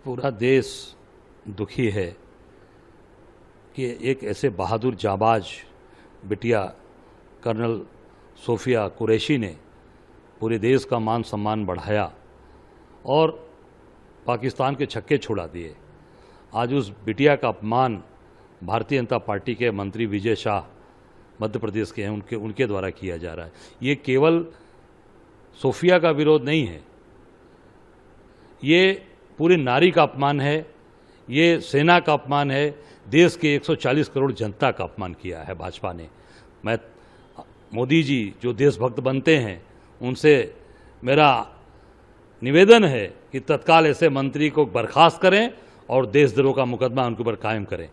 पूरा देश दुखी है कि एक ऐसे बहादुर जाबाज बिटिया कर्नल सोफिया कुरैशी ने पूरे देश का मान सम्मान बढ़ाया और पाकिस्तान के छक्के छुड़ा दिए। आज उस बिटिया का अपमान भारतीय जनता पार्टी के मंत्री विजय शाह मध्य प्रदेश के हैं, उनके द्वारा किया जा रहा है। ये केवल सोफिया का विरोध नहीं है, ये पूरी नारी का अपमान है, ये सेना का अपमान है, देश के 140 करोड़ जनता का अपमान किया है भाजपा ने। मैं मोदी जी जो देशभक्त बनते हैं उनसे मेरा निवेदन है कि तत्काल ऐसे मंत्री को बर्खास्त करें और देशद्रोह का मुकदमा उनके ऊपर कायम करें।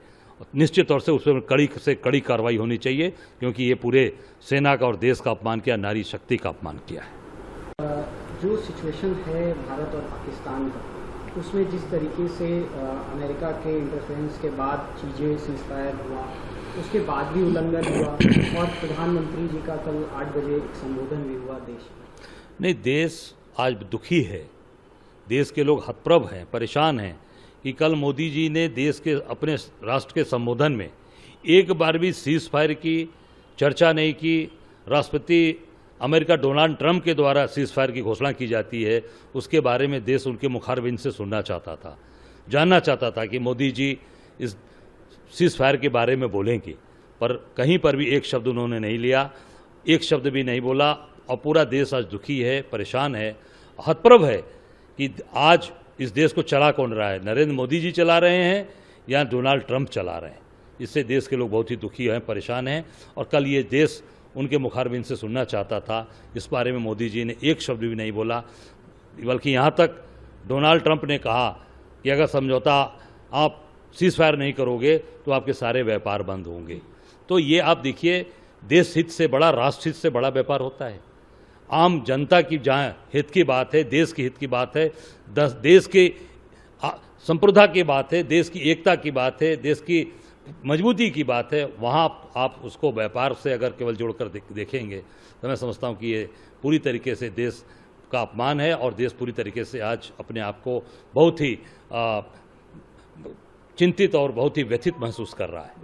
निश्चित तौर से उस पर कड़ी से कड़ी कार्रवाई होनी चाहिए, क्योंकि ये पूरे सेना का और देश का अपमान किया, नारी शक्ति का अपमान किया है। जो सिचुएशन है भारत और पाकिस्तान का, उसमें जिस तरीके से अमेरिका के इंटरफेरेंस के बाद चीज़ें सीज़फायर हुआ, उसके बाद भी उल्लंघन हुआ और प्रधानमंत्री जी का कल 8 बजे एक संबोधन भी हुआ देश में। नहीं, देश आज दुखी है, देश के लोग हतप्रभ हैं, परेशान हैं कि कल मोदी जी ने देश के अपने राष्ट्र के संबोधन में एक बार भी सीज फायर की चर्चा नहीं की। राष्ट्रपति अमेरिका डोनाल्ड ट्रंप के द्वारा सीज फायर की घोषणा की जाती है, उसके बारे में देश उनके मुखारबिंद से सुनना चाहता था, जानना चाहता था कि मोदी जी इस सीज फायर के बारे में बोलेंगे, पर कहीं पर भी एक शब्द उन्होंने नहीं लिया, एक शब्द भी नहीं बोला। और पूरा देश आज दुखी है, परेशान है, हतप्रभ है कि आज इस देश को चला कौन रहा है, नरेंद्र मोदी जी चला रहे हैं या डोनाल्ड ट्रंप चला रहे हैं। इससे देश के लोग बहुत ही दुखी हैं, परेशान हैं। और कल ये देश उनके मुखारबिंद से सुनना चाहता था, इस बारे में मोदी जी ने एक शब्द भी नहीं बोला। बल्कि यहाँ तक डोनाल्ड ट्रंप ने कहा कि अगर समझौता आप सीज फायर नहीं करोगे तो आपके सारे व्यापार बंद होंगे। तो ये आप देखिए, देश हित से बड़ा, राष्ट्र हित से बड़ा व्यापार होता है। आम जनता की जहाँ हित की बात है, देश के हित की बात है, देश की संप्रभुता की बात है, देश की एकता की बात है, देश की मजबूती की बात है, वहाँ आप उसको व्यापार से अगर केवल जोड़कर देखेंगे तो मैं समझता हूँ कि ये पूरी तरीके से देश का अपमान है और देश पूरी तरीके से आज अपने आप को बहुत ही चिंतित और बहुत ही व्यथित महसूस कर रहा है।